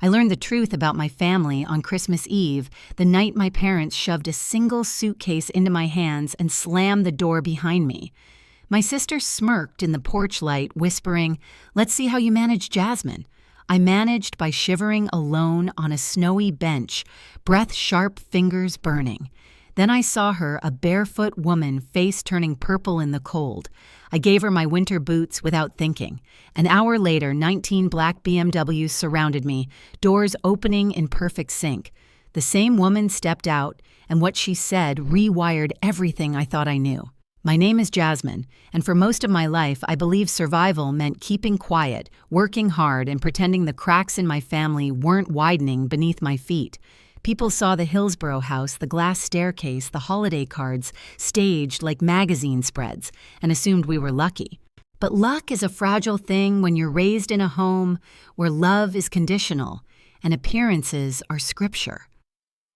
I learned the truth about my family on Christmas Eve, the night my parents shoved a single suitcase into my hands and slammed the door behind me. My sister smirked in the porch light, whispering, "Let's see how you manage Jasmine." I managed by shivering alone on a snowy bench, breath-sharp fingers burning. Then I saw her, a barefoot woman, face turning purple in the cold. I gave her my winter boots without thinking. An hour later, 19 black BMWs surrounded me, doors opening in perfect sync. The same woman stepped out, and what she said rewired everything I thought I knew. My name is Jasmine, and for most of my life, I believed survival meant keeping quiet, working hard, and pretending the cracks in my family weren't widening beneath my feet. People saw the Hillsborough house, the glass staircase, the holiday cards, staged like magazine spreads, and assumed we were lucky. But luck is a fragile thing when you're raised in a home where love is conditional and appearances are scripture.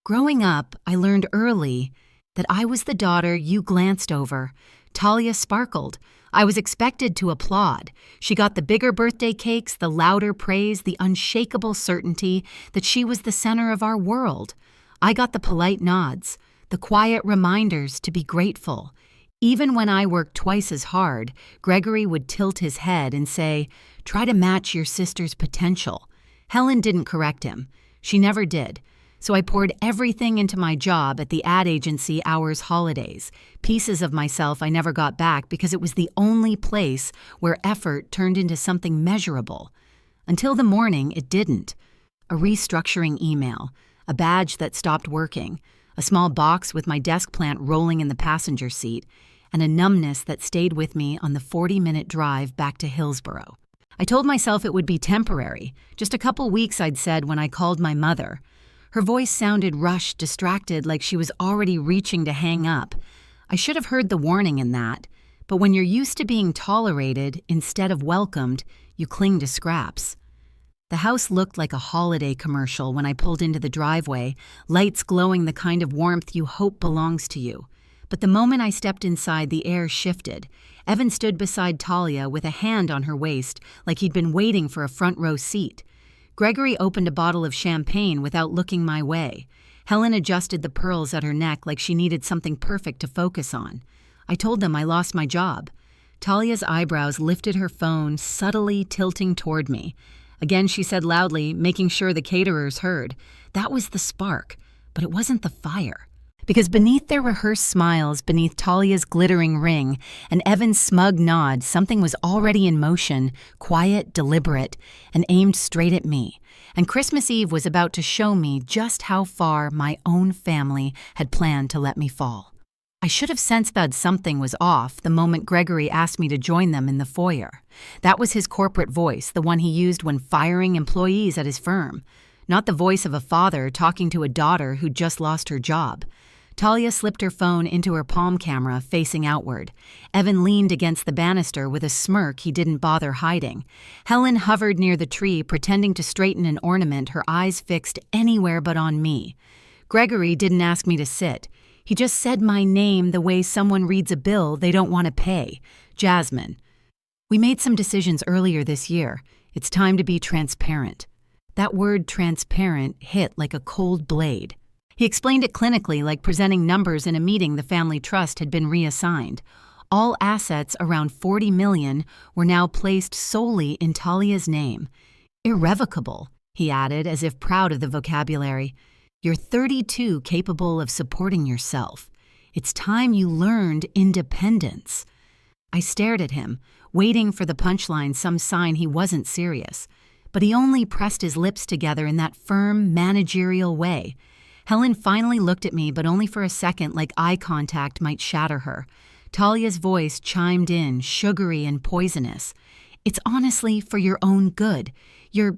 Growing up, I learned early that I was the daughter you glanced over. Talia sparkled. I was expected to applaud. She got the bigger birthday cakes, the louder praise, the unshakable certainty that she was the center of our world. I got the polite nods, the quiet reminders to be grateful. Even when I worked twice as hard, Gregory would tilt his head and say, "Try to match your sister's potential." Helen didn't correct him. She never did. So I poured everything into my job at the ad agency hours holidays, pieces of myself I never got back because it was the only place where effort turned into something measurable. Until the morning, it didn't. A restructuring email, a badge that stopped working, a small box with my desk plant rolling in the passenger seat, and a numbness that stayed with me on the 40-minute drive back to Hillsborough. I told myself it would be temporary, just a couple weeks, I'd said when I called my mother. Her voice sounded rushed, distracted, like she was already reaching to hang up. I should have heard the warning in that, but when you're used to being tolerated instead of welcomed, you cling to scraps. The house looked like a holiday commercial when I pulled into the driveway, lights glowing the kind of warmth you hope belongs to you. But the moment I stepped inside, the air shifted. Evan stood beside Talia with a hand on her waist, like he'd been waiting for a front row seat. Gregory opened a bottle of champagne without looking my way. Helen adjusted the pearls at her neck like she needed something perfect to focus on. I told them I lost my job. Talia's eyebrows lifted, her phone subtly tilting toward me. Again she said loudly, making sure the caterers heard, "That was the spark, but it wasn't the fire." Because beneath their rehearsed smiles, beneath Talia's glittering ring, and Evan's smug nod, something was already in motion, quiet, deliberate, and aimed straight at me. And Christmas Eve was about to show me just how far my own family had planned to let me fall. I should have sensed that something was off the moment Gregory asked me to join them in the foyer. That was his corporate voice, the one he used when firing employees at his firm. Not the voice of a father talking to a daughter who'd just lost her job. Talia slipped her phone into her palm camera, facing outward. Evan leaned against the banister with a smirk he didn't bother hiding. Helen hovered near the tree, pretending to straighten an ornament, her eyes fixed anywhere but on me. Gregory didn't ask me to sit. He just said my name the way someone reads a bill they don't want to pay. Jasmine. We made some decisions earlier this year. It's time to be transparent. That word transparent hit like a cold blade. He explained it clinically, like presenting numbers in a meeting the family trust had been reassigned. All assets, around $40 million, were now placed solely in Talia's name. Irrevocable, he added, as if proud of the vocabulary. You're 32, capable of supporting yourself. It's time you learned independence. I stared at him, waiting for the punchline, some sign he wasn't serious. But he only pressed his lips together in that firm, managerial way. Helen finally looked at me, but only for a second, like eye contact might shatter her. Talia's voice chimed in, sugary and poisonous. It's honestly for your own good. You're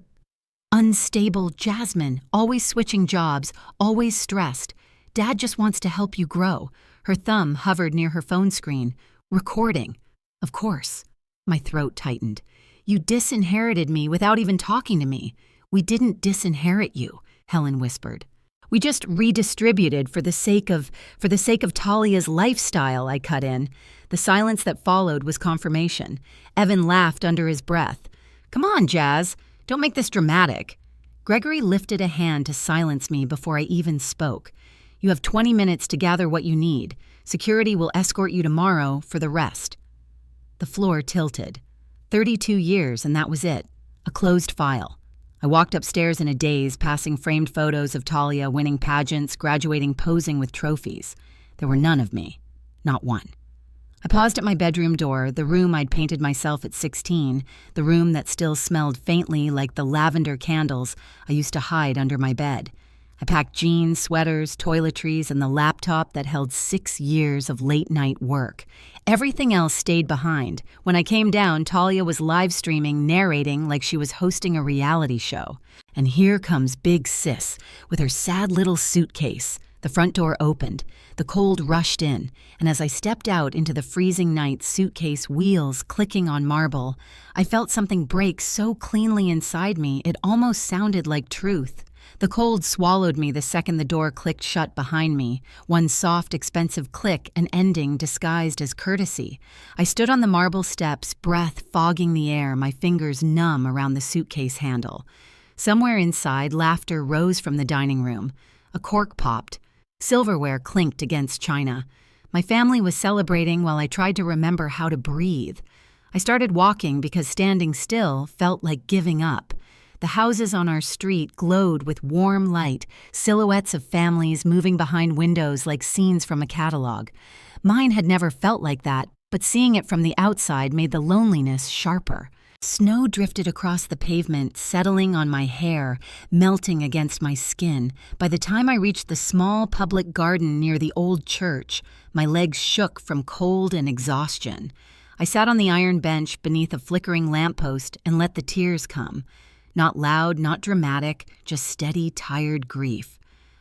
unstable Jasmine, always switching jobs, always stressed. Dad just wants to help you grow. Her thumb hovered near her phone screen. Recording. Of course. My throat tightened. You disinherited me without even talking to me. We didn't disinherit you, Helen whispered. We just redistributed for the sake of Talia's lifestyle, I cut in. The silence that followed was confirmation. Evan laughed under his breath. Come on, Jazz. Don't make this dramatic. Gregory lifted a hand to silence me before I even spoke. You have 20 minutes to gather what you need. Security will escort you tomorrow for the rest. The floor tilted. 32 years, and that was it. A closed file. I walked upstairs in a daze, passing framed photos of Talia winning pageants, graduating, posing with trophies. There were none of me. Not one. I paused at my bedroom door, the room I'd painted myself at 16, the room that still smelled faintly like the lavender candles I used to hide under my bed. I packed jeans, sweaters, toiletries, and the laptop that held 6 years of late-night work. Everything else stayed behind. When I came down, Talia was live-streaming, narrating like she was hosting a reality show. And here comes Big Sis with her sad little suitcase. The front door opened. The cold rushed in, and as I stepped out into the freezing night, suitcase wheels clicking on marble, I felt something break so cleanly inside me it almost sounded like truth. The cold swallowed me the second the door clicked shut behind me, one soft, expensive click, an ending disguised as courtesy. I stood on the marble steps, breath fogging the air, my fingers numb around the suitcase handle. Somewhere inside, laughter rose from the dining room. A cork popped. Silverware clinked against china. My family was celebrating while I tried to remember how to breathe. I started walking because standing still felt like giving up. The houses on our street glowed with warm light, silhouettes of families moving behind windows like scenes from a catalog. Mine had never felt like that, but seeing it from the outside made the loneliness sharper. Snow drifted across the pavement, settling on my hair, melting against my skin. By the time I reached the small public garden near the old church, my legs shook from cold and exhaustion. I sat on the iron bench beneath a flickering lamppost and let the tears come. Not loud, not dramatic, just steady, tired grief.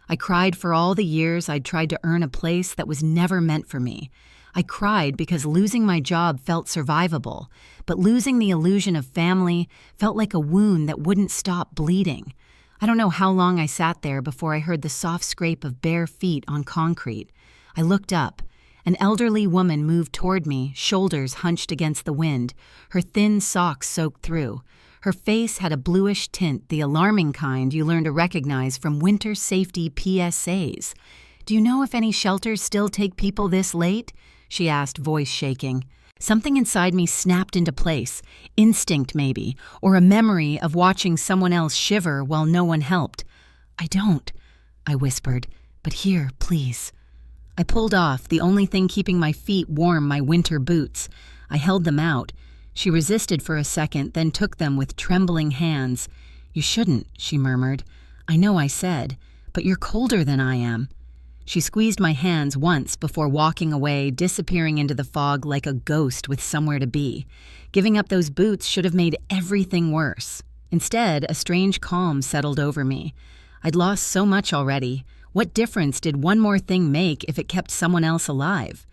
I cried for all the years I'd tried to earn a place that was never meant for me. I cried because losing my job felt survivable, but losing the illusion of family felt like a wound that wouldn't stop bleeding. I don't know how long I sat there before I heard the soft scrape of bare feet on concrete. I looked up. An elderly woman moved toward me, shoulders hunched against the wind, her thin socks soaked through. Her face had a bluish tint, the alarming kind you learn to recognize from winter safety PSAs. "Do you know if any shelters still take people this late?" she asked, voice shaking. Something inside me snapped into place, instinct maybe, or a memory of watching someone else shiver while no one helped. "I don't," I whispered, "but here, please." I pulled off, the only thing keeping my feet warm, my winter boots. I held them out. She resisted for a second, then took them with trembling hands. "You shouldn't," she murmured. "I know I said, but you're colder than I am." She squeezed my hands once before walking away, disappearing into the fog like a ghost with somewhere to be. Giving up those boots should have made everything worse. Instead, a strange calm settled over me. I'd lost so much already. What difference did one more thing make if it kept someone else alive?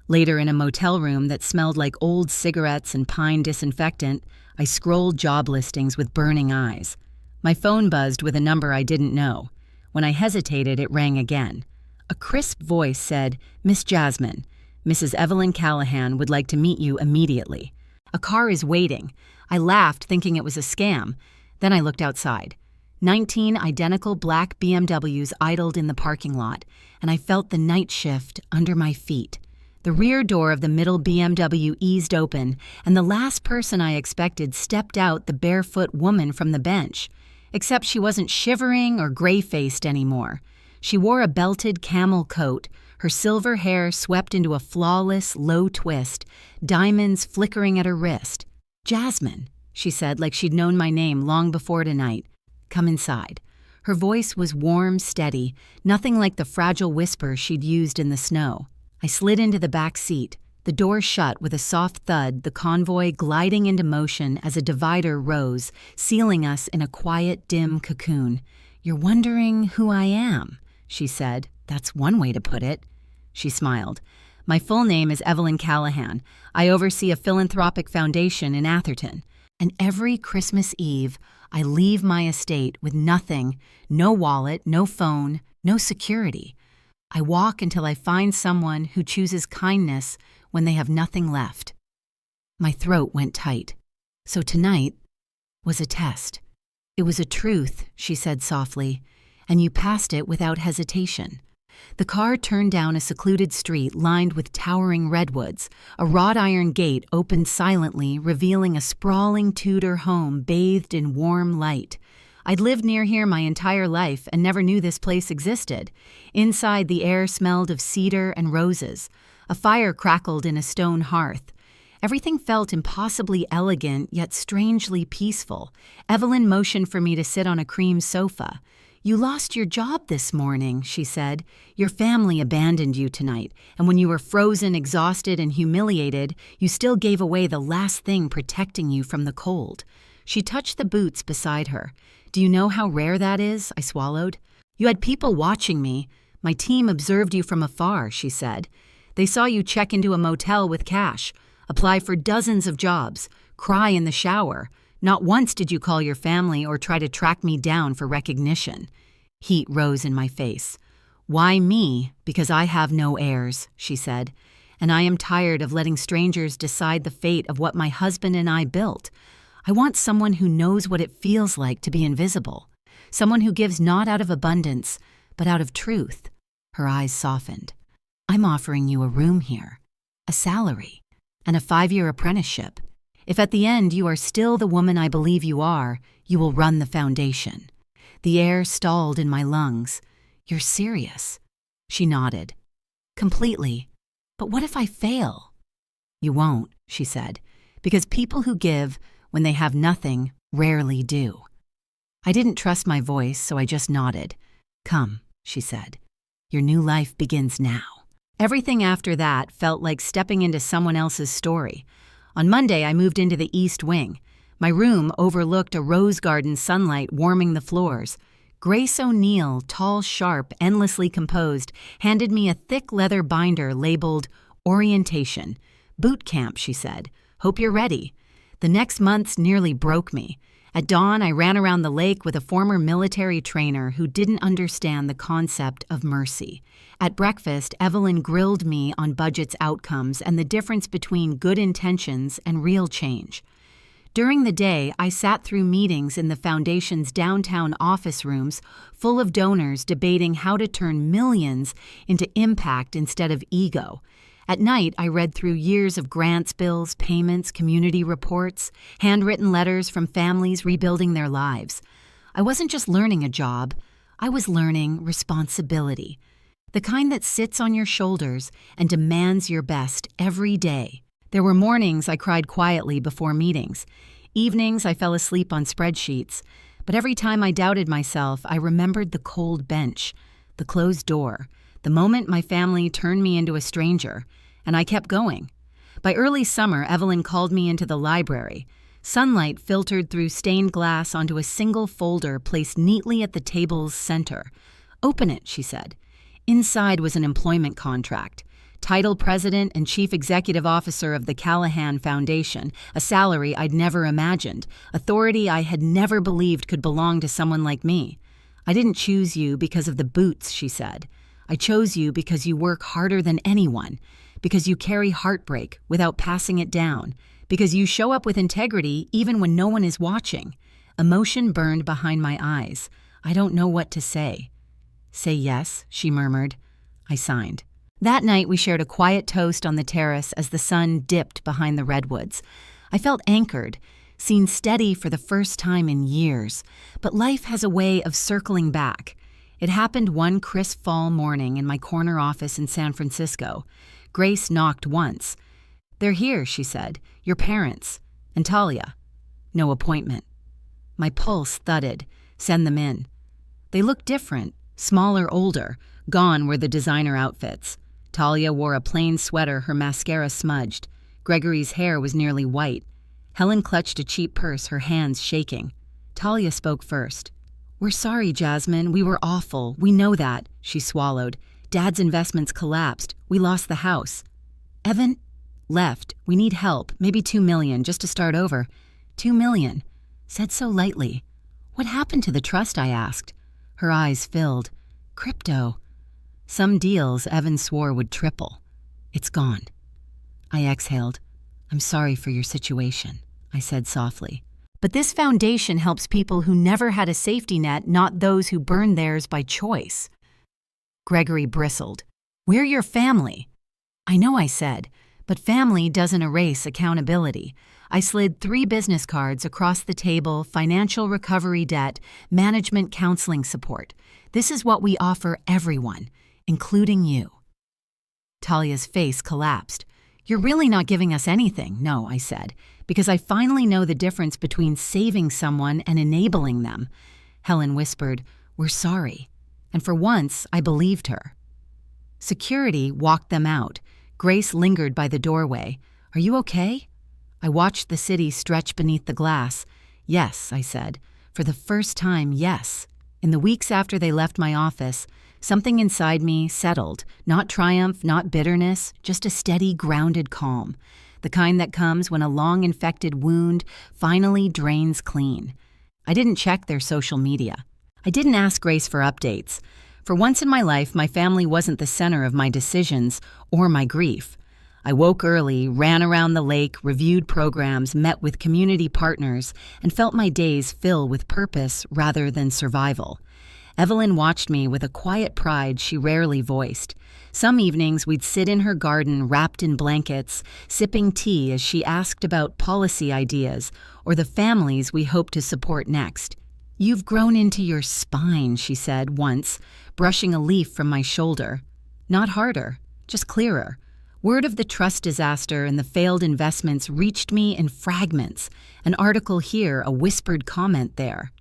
Later, in a motel room that smelled like old cigarettes and pine disinfectant, I scrolled job listings with burning eyes. My phone buzzed with a number I didn't know. When I hesitated, it rang again. A crisp voice said, "Miss Jasmine, Mrs. Evelyn Callahan would like to meet you immediately. A car is waiting." I laughed, thinking it was a scam. Then I looked outside. 19 identical black BMWs idled in the parking lot, and I felt the night shift under my feet. The rear door of the middle BMW eased open, and the last person I expected stepped out, the barefoot woman from the bench. Except she wasn't shivering or gray-faced anymore. She wore a belted camel coat, her silver hair swept into a flawless, low twist, diamonds flickering at her wrist. "Jasmine," she said like she'd known my name long before tonight. "Come inside." Her voice was warm, steady, nothing like the fragile whisper she'd used in the snow. I slid into the back seat. The door shut with a soft thud, the convoy gliding into motion as a divider rose, sealing us in a quiet, dim cocoon. "You're wondering who I am," she said. "That's one way to put it." She smiled. "My full name is Evelyn Callahan. I oversee a philanthropic foundation in Atherton. And every Christmas Eve, I leave my estate with nothing, no wallet, no phone, no security. I walk until I find someone who chooses kindness when they have nothing left." My throat went tight. So tonight was a test. It was a truth, she said softly, and you passed it without hesitation. The car turned down a secluded street lined with towering redwoods. A wrought iron gate opened silently, revealing a sprawling Tudor home bathed in warm light. I'd lived near here my entire life and never knew this place existed. Inside, the air smelled of cedar and roses. A fire crackled in a stone hearth. Everything felt impossibly elegant, yet strangely peaceful. Evelyn motioned for me to sit on a cream sofa. You lost your job this morning, she said. Your family abandoned you tonight, and when you were frozen, exhausted, and humiliated, you still gave away the last thing protecting you from the cold. She touched the boots beside her. Do you know how rare that is? I swallowed. You had people watching me. My team observed you from afar, she said. They saw you check into a motel with cash, apply for dozens of jobs, cry in the shower. Not once did you call your family or try to track me down for recognition. Heat rose in my face. Why me? Because I have no heirs, she said, and I am tired of letting strangers decide the fate of what my husband and I built. I want someone who knows what it feels like to be invisible, someone who gives not out of abundance, but out of truth. Her eyes softened. I'm offering you a room here, a salary, and a 5-year apprenticeship. If at the end you are still the woman I believe you are, you will run the foundation. The air stalled in my lungs. You're serious? She nodded. Completely. But what if I fail? You won't, she said, because people who give when they have nothing rarely do. I didn't trust my voice, so I just nodded. Come, she said. Your new life begins now. Everything after that felt like stepping into someone else's story. On Monday, I moved into the East Wing. My room overlooked a rose garden, sunlight warming the floors. Grace O'Neill, tall, sharp, endlessly composed, handed me a thick leather binder labeled Orientation. Boot camp, she said. Hope you're ready. The next months nearly broke me. At dawn, I ran around the lake with a former military trainer who didn't understand the concept of mercy. At breakfast, Evelyn grilled me on budget's outcomes and the difference between good intentions and real change. During the day, I sat through meetings in the Foundation's downtown office rooms full of donors debating how to turn millions into impact instead of ego. At night, I read through years of grants bills, payments, community reports, handwritten letters from families rebuilding their lives. I wasn't just learning a job, I was learning responsibility. The kind that sits on your shoulders and demands your best every day. There were mornings I cried quietly before meetings. Evenings I fell asleep on spreadsheets. But every time I doubted myself, I remembered the cold bench, the closed door, the moment my family turned me into a stranger, and I kept going. By early summer, Evelyn called me into the library. Sunlight filtered through stained glass onto a single folder placed neatly at the table's center. Open it, she said. Inside was an employment contract. Title President and Chief Executive Officer of the Callahan Foundation, a salary I'd never imagined, authority I had never believed could belong to someone like me. I didn't choose you because of the boots, she said. I chose you because you work harder than anyone, because you carry heartbreak without passing it down, because you show up with integrity even when no one is watching. Emotion burned behind my eyes. I don't know what to say. Say yes, she murmured. I signed. That night we shared a quiet toast on the terrace as the sun dipped behind the redwoods. I felt anchored, seen steady for the first time in years, but life has a way of circling back. It happened one crisp fall morning in my corner office in San Francisco. Grace knocked once. They're here, she said. Your parents. And Talia. No appointment. My pulse thudded. Send them in. They looked different, smaller, older. Gone were the designer outfits. Talia wore a plain sweater, her mascara smudged. Gregory's hair was nearly white. Helen clutched a cheap purse, her hands shaking. Talia spoke first. We're sorry, Jasmine. We were awful. We know that, she swallowed. Dad's investments collapsed. We lost the house. Evan? Left. We need help. Maybe $2 million, just to start over. $2 million. Said so lightly. What happened to the trust, I asked. Her eyes filled. Crypto. Some deals Evan swore would triple. It's gone. I exhaled. I'm sorry for your situation, I said softly. But this foundation helps people who never had a safety net, not those who burned theirs by choice. Gregory bristled. We're your family. I know, I said, but family doesn't erase accountability. I slid 3 business cards across the table: financial recovery debt, management counseling support. This is what we offer everyone, including you. Talia's face collapsed. You're really not giving us anything. No, I said, because I finally know the difference between saving someone and enabling them. Helen whispered, we're sorry. And for once, I believed her. Security walked them out. Grace lingered by the doorway. Are you okay? I watched the city stretch beneath the glass. Yes, I said. For the first time, yes. In the weeks after they left my office, something inside me settled. Not triumph, not bitterness, just a steady, grounded calm. The kind that comes when a long-infected wound finally drains clean. I didn't check their social media. I didn't ask Grace for updates. For once in my life, my family wasn't the center of my decisions or my grief. I woke early, ran around the lake, reviewed programs, met with community partners, and felt my days fill with purpose rather than survival. Evelyn watched me with a quiet pride she rarely voiced. Some evenings we'd sit in her garden wrapped in blankets, sipping tea as she asked about policy ideas or the families we hoped to support next. You've grown into your spine, she said once, brushing a leaf from my shoulder. Not harder, just clearer. Word of the trust disaster and the failed investments reached me in fragments, an article here, a whispered comment there.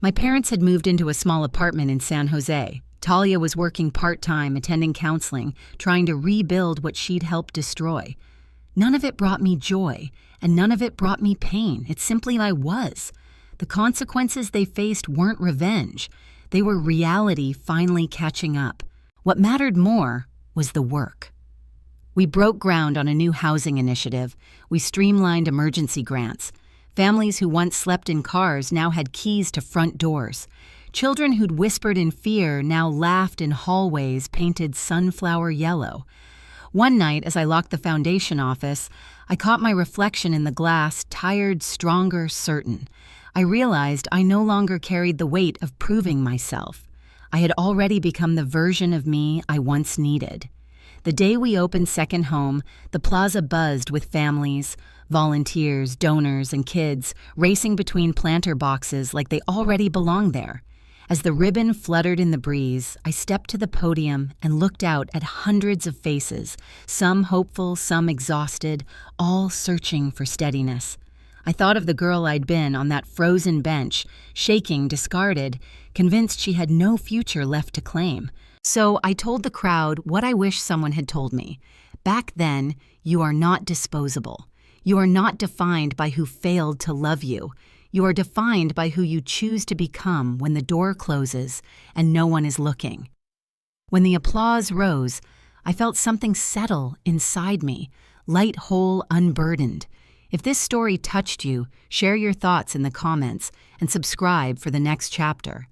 My parents had moved into a small apartment in San Jose. Talia was working part-time, attending counseling, trying to rebuild what she'd helped destroy. None of it brought me joy, and none of it brought me pain. It simply I was. The consequences they faced weren't revenge. They were reality finally catching up. What mattered more was the work. We broke ground on a new housing initiative. We streamlined emergency grants. Families who once slept in cars now had keys to front doors. Children who'd whispered in fear now laughed in hallways painted sunflower yellow. One night, as I locked the foundation office, I caught my reflection in the glass, tired, stronger, certain. I realized I no longer carried the weight of proving myself. I had already become the version of me I once needed. The day we opened Second Home, the plaza buzzed with families, volunteers, donors, and kids racing between planter boxes like they already belonged there. As the ribbon fluttered in the breeze, I stepped to the podium and looked out at hundreds of faces, some hopeful, some exhausted, all searching for steadiness. I thought of the girl I'd been on that frozen bench, shaking, discarded, convinced she had no future left to claim. So I told the crowd what I wish someone had told me. Back then, you are not disposable. You are not defined by who failed to love you. You are defined by who you choose to become when the door closes and no one is looking. When the applause rose, I felt something settle inside me, light, whole, unburdened. If this story touched you, share your thoughts in the comments and subscribe for the next chapter.